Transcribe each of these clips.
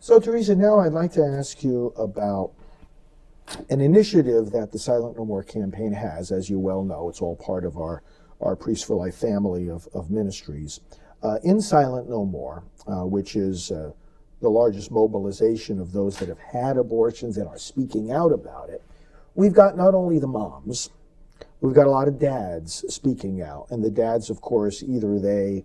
So, Theresa, now I'd like to ask you about an initiative that the Silent No More campaign has. As you well know, it's all part of our Priest for Life family of ministries. In Silent No More, which is the largest mobilization of those that have had abortions and are speaking out about it, we've got not only the moms, we've got a lot of dads speaking out. And the dads, of course, either they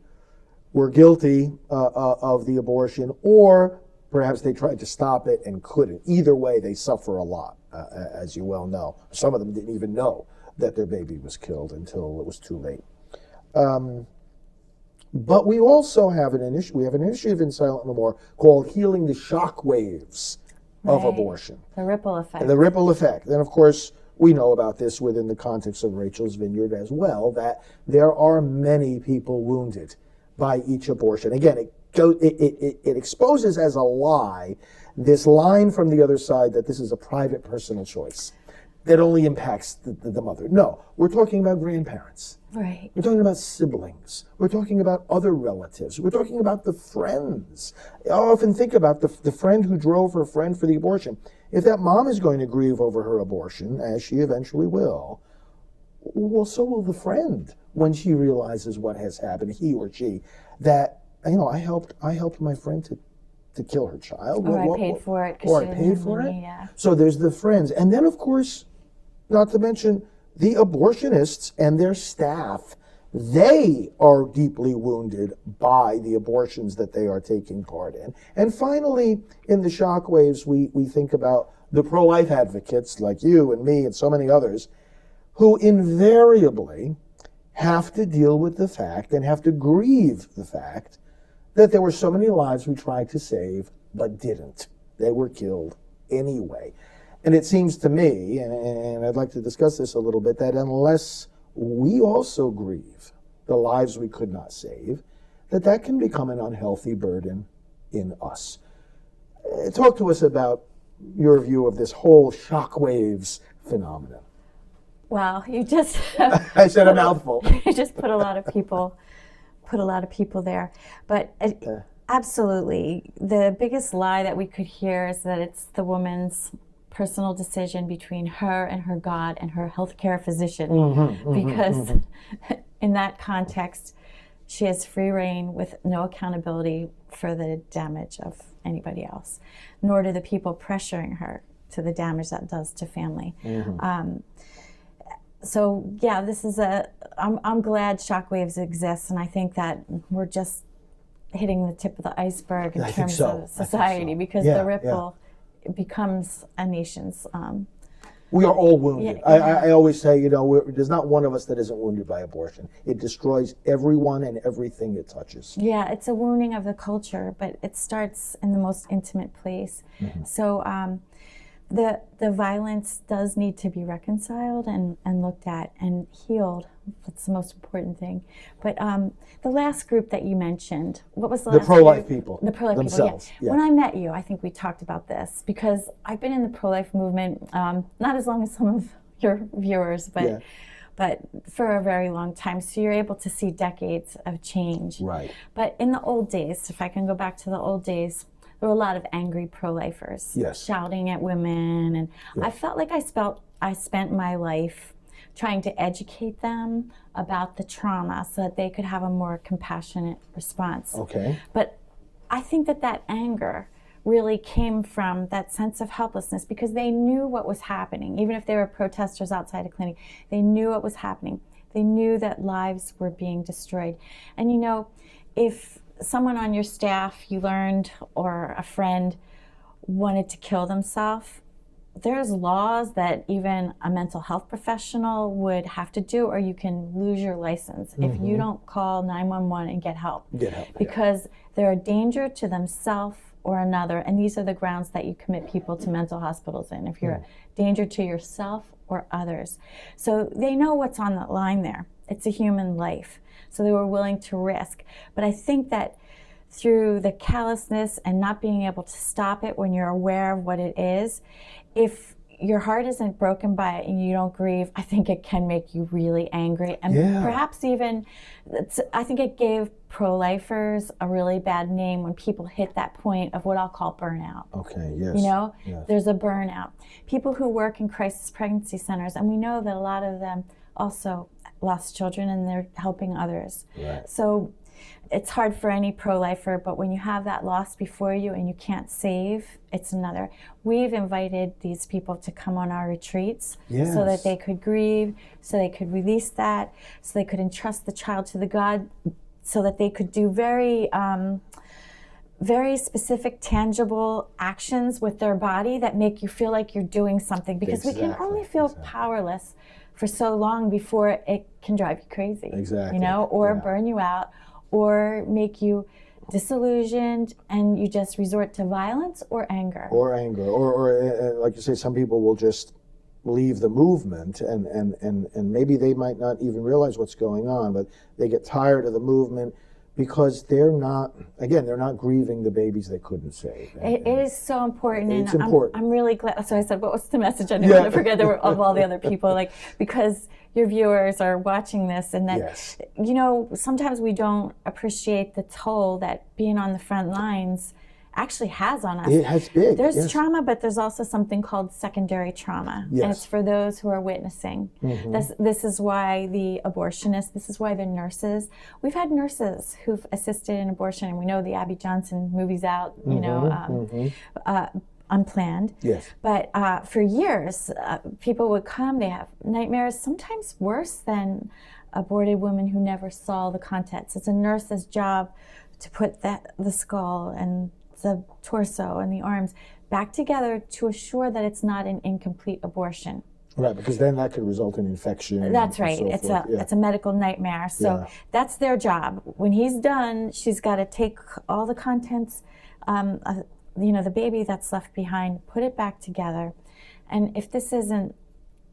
were guilty of the abortion, or perhaps they tried to stop it and couldn't. Either way, they suffer a lot, as you well know. Some of them didn't even know that their baby was killed until it was too late. But we also have an initiative. We have an initiative in Silent No More called Healing the Shockwaves of Abortion. The ripple effect. The ripple effect. And of course, we know about this within the context of Rachel's Vineyard as well, that there are many people wounded by each abortion. Again, it exposes as a lie this line from the other side that this is a private personal choice that only impacts the mother. No, we're talking about grandparents. Right. We're talking about siblings. We're talking about other relatives. We're talking about the friends. I often think about the friend who drove her friend for the abortion. If that mom is going to grieve over her abortion, as she eventually will, well, so will the friend when she realizes what has happened, he or she, that, I helped my friend to kill her child. Or I paid for it. Or I paid for it. Yeah. So there's the friends. And then, of course, not to mention the abortionists and their staff. They are deeply wounded by the abortions that they are taking part in. And finally, in the shockwaves, we think about the pro-life advocates like you and me and so many others who invariably have to deal with the fact and have to grieve the fact that there were so many lives we tried to save but didn't. They were killed anyway. And it seems to me, and I'd like to discuss this a little bit, that unless we also grieve the lives we could not save, that can become an unhealthy burden in us. Talk to us about your view of this whole shockwaves phenomenon. Well, you just I said a mouthful. You just put a lot of people there. But absolutely, the biggest lie that we could hear is that it's the woman's personal decision between her and her God and her healthcare physician, because in that context, she has free reign with no accountability for the damage of anybody else, nor do the people pressuring her to the damage that does to family. So yeah, this is I'm glad shockwaves exist, and I think that we're just hitting the tip of the iceberg in terms of society, because the ripple becomes a nation's. We are all wounded. I always say, there's not one of us that isn't wounded by abortion. It destroys everyone and everything it touches. Yeah, it's a wounding of the culture, but it starts in the most intimate place. So the violence does need to be reconciled and looked at and healed. That's the most important thing. But the last group that you mentioned, what was the last pro-life group? people. The pro-life themselves. people, yeah. When I met you, I think we talked about this, because I've been in the pro-life movement, not as long as some of your viewers, but for a very long time. So you're able to see decades of change. Right. But in the old days, if I can go back to the old days, there were a lot of angry pro-lifers shouting at women, and I felt like I spent my life trying to educate them about the trauma so that they could have a more compassionate response. Okay. But I think that anger really came from that sense of helplessness, because they knew what was happening. Even if they were protesters outside a clinic, they knew what was happening. They knew that lives were being destroyed. And if someone on your staff you learned, or a friend, wanted to kill themselves, there's laws that even a mental health professional would have to do, or you can lose your license if you don't call 911 and get help. Because they're a danger to themselves or another, and these are the grounds that you commit people to mental hospitals in, if you're a danger to yourself or others. So they know what's on the line there. It's a human life. So they were willing to risk. But I think that through the callousness and not being able to stop it when you're aware of what it is, if your heart isn't broken by it and you don't grieve, I think it can make you really angry. And perhaps even, I think it gave pro-lifers a really bad name when people hit that point of what I'll call burnout. Okay, yes. You know, yes. There's a burnout. People who work in crisis pregnancy centers, and we know that a lot of them also lost children and they're helping others. Right. So it's hard for any pro-lifer, but when you have that loss before you and you can't save, it's another. We've invited these people to come on our retreats so that they could grieve, so they could release that, so they could entrust the child to the God, so that they could do very specific, tangible actions with their body that make you feel like you're doing something, because we can only feel powerless for so long before it can drive you crazy. Exactly. You know, or burn you out, or make you disillusioned and you just resort to violence or anger. Or like you say, some people will just leave the movement and maybe they might not even realize what's going on, but they get tired of the movement because they're not grieving the babies they couldn't save. It is so important. It's and important. I'm really glad. So I said, what was the message? I didn't want to forget there were of all the other people, like, because your viewers are watching this, and that, you know, sometimes we don't appreciate the toll that being on the front lines actually has on us. It has big. There's trauma, but there's also something called secondary trauma. Yes. And it's for those who are witnessing. This is why the abortionists, this is why the nurses, we've had nurses who've assisted in abortion, and we know the Abby Johnson movie's out, you know, unplanned. Yes. But for years, people would come, they have nightmares, sometimes worse than aborted women who never saw the contents. It's a nurse's job to put the skull and the torso and the arms back together to assure that it's not an incomplete abortion. Right, because then that could result in infection. That's right. So it's a medical nightmare. So that's their job. When he's done, she's got to take all the contents, you know, the baby that's left behind, put it back together. And if this isn't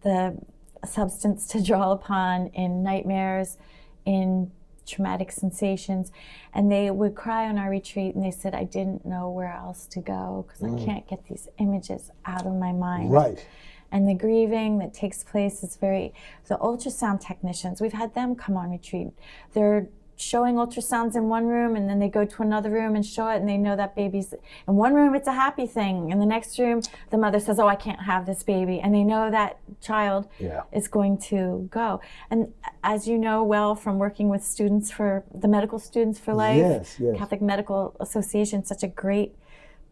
the substance to draw upon in nightmares, in traumatic sensations, and they would cry on our retreat and they said, I didn't know where else to go because I can't get these images out of my mind. Right. And the grieving that takes place is the ultrasound technicians, we've had them come on retreat. They're showing ultrasounds in one room and then they go to another room and show it, and they know that baby's in one room, it's a happy thing. In the next room, the mother says, oh, I can't have this baby. And they know that child is going to go. And as you know well from working with students for the Medical Students for Life, Catholic Medical Association, such a great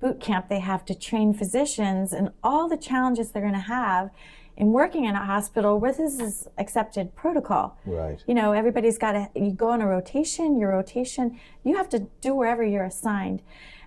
boot camp they have to train physicians and all the challenges they're going to have in working in a hospital where this is accepted protocol. Right. You know, everybody's got to, you go on a rotation, you have to do wherever you're assigned.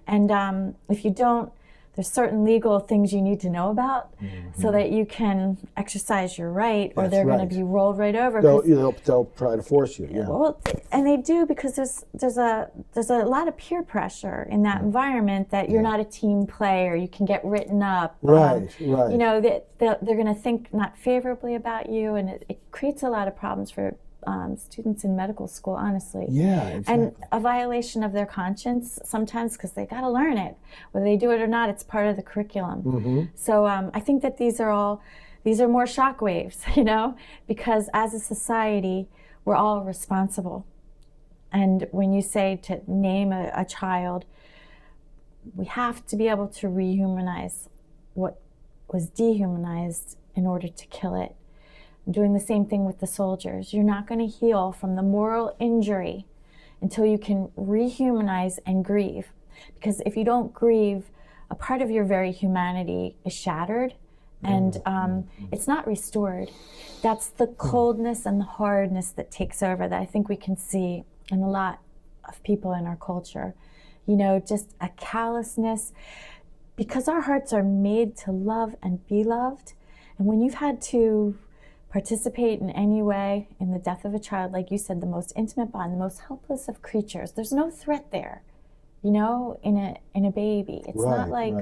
And if you don't, there's certain legal things you need to know about so that you can exercise your right, or they're going to be rolled right over. They'll try to force you. Yeah. Well, and they do, because there's a lot of peer pressure in that environment, that you're not a team player, you can get written up. Right. You know, they're going to think not favorably about you, and it creates a lot of problems for students in medical school, honestly. Yeah, exactly. And a violation of their conscience sometimes, because they got to learn it. Whether they do it or not, it's part of the curriculum. So I think that these are more shockwaves, you know, because as a society, we're all responsible. And when you say to name a child, we have to be able to rehumanize what was dehumanized in order to kill it. Doing the same thing with the soldiers. You're not going to heal from the moral injury until you can rehumanize and grieve. Because if you don't grieve, a part of your very humanity is shattered, and it's not restored. That's the coldness and the hardness that takes over, that I think we can see in a lot of people in our culture. You know, just a callousness, because our hearts are made to love and be loved. And when you've had to participate in any way in the death of a child, like you said, the most intimate bond, the most helpless of creatures, there's no threat there, you know, in a baby. It's not like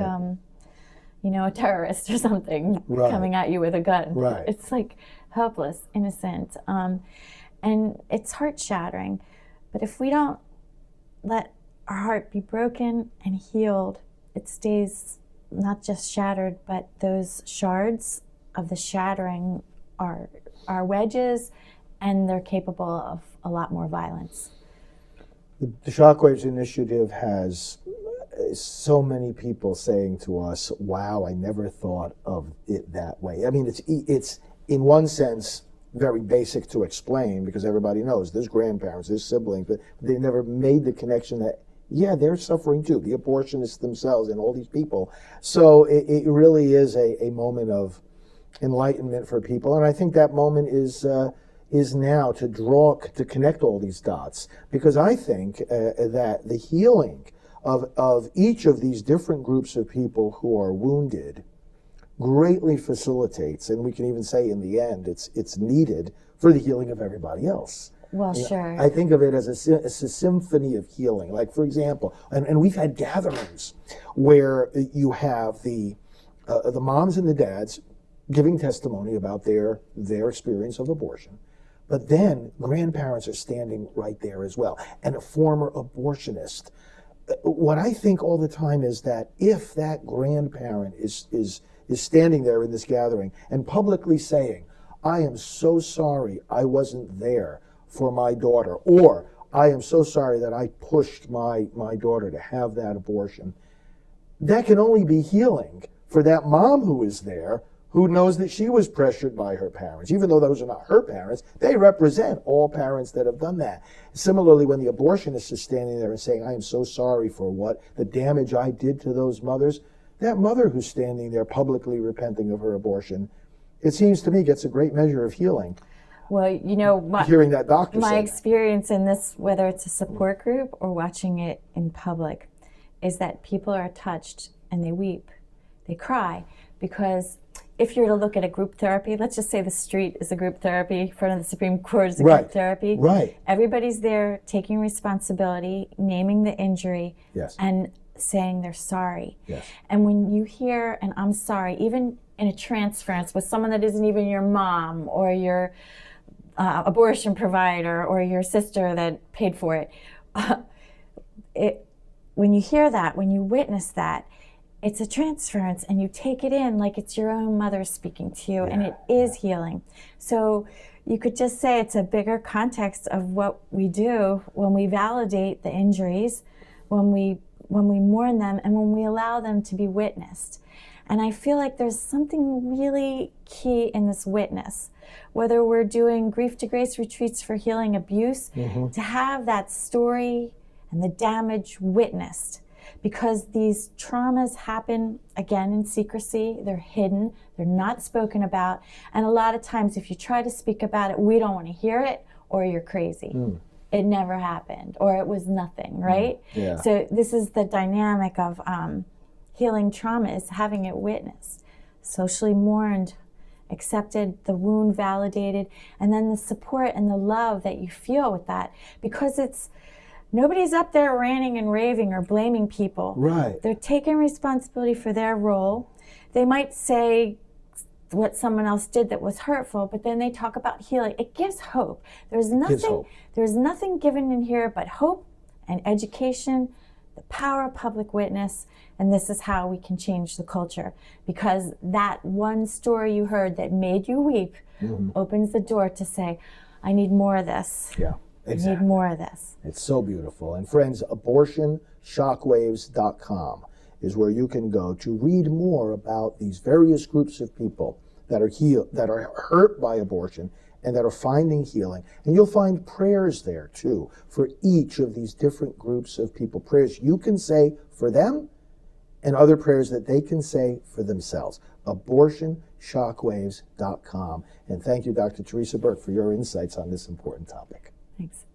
you know, a terrorist or something coming at you with a gun. It's like helpless, innocent, and it's heart shattering. But if we don't let our heart be broken and healed, it stays not just shattered, but those shards of the shattering are wedges, and they're capable of a lot more violence. The Shockwaves Initiative has so many people saying to us, wow, I never thought of it that way. I mean, it's in one sense very basic to explain because everybody knows there's grandparents, there's siblings, but they never made the connection that, yeah, they're suffering too, the abortionists themselves and all these people. So it really is a moment of enlightenment for people. And I think that moment is now to connect all these dots, because I think that the healing of each of these different groups of people who are wounded greatly facilitates, and we can even say in the end it's needed for the healing of everybody else. Well, sure. I think of it as a symphony of healing. Like, for example, and we've had gatherings where you have the moms and the dads giving testimony about their experience of abortion. But then grandparents are standing right there as well, and a former abortionist. What I think all the time is that if that grandparent is standing there in this gathering and publicly saying, I am so sorry I wasn't there for my daughter, or I am so sorry that I pushed my daughter to have that abortion, that can only be healing for that mom who is there, who knows that she was pressured by her parents. Even though those are not her parents, they represent all parents that have done that. Similarly, when the abortionist is standing there and saying, I am so sorry for what the damage I did to those mothers, that mother who's standing there publicly repenting of her abortion, it seems to me gets a great measure of healing. Well, you know, hearing that doctor my say experience in this, whether it's a support group or watching it in public, is that people are touched and they weep, they cry, because if you're to look at a group therapy, let's just say the street is a group therapy, in front of the Supreme Court is a group therapy. Right. Everybody's there taking responsibility, naming the injury, yes, and saying they're sorry. Yes. And when you hear an I'm sorry, even in a transference with someone that isn't even your mom or your abortion provider or your sister that paid for it, when you hear that, when you witness that, it's a transference and you take it in like it's your own mother speaking to you, and it is healing. So you could just say it's a bigger context of what we do when we validate the injuries, when we mourn them, and when we allow them to be witnessed. And I feel like there's something really key in this witness. Whether we're doing Grief to Grace retreats for healing abuse, to have that story and the damage witnessed. Because these traumas happen, again, in secrecy, they're hidden, they're not spoken about, and a lot of times if you try to speak about it, we don't want to hear it, or you're crazy. It never happened, or it was nothing, right? Yeah. So this is the dynamic of healing trauma, is having it witnessed, socially mourned, accepted, the wound validated, and then the support and the love that you feel with that, because nobody's up there ranting and raving or blaming people. Right. They're taking responsibility for their role. They might say what someone else did that was hurtful, but then they talk about healing. It gives hope. There's nothing given in here but hope and education, the power of public witness, and this is how we can change the culture. Because that one story you heard that made you weep opens the door to say, I need more of this. Yeah. Exactly. I need more of this. It's so beautiful. And friends, abortionshockwaves.com is where you can go to read more about these various groups of people that are hurt by abortion and that are finding healing. And you'll find prayers there too for each of these different groups of people. Prayers you can say for them and other prayers that they can say for themselves. Abortionshockwaves.com. And thank you, Dr. Theresa Burke, for your insights on this important topic. Thanks.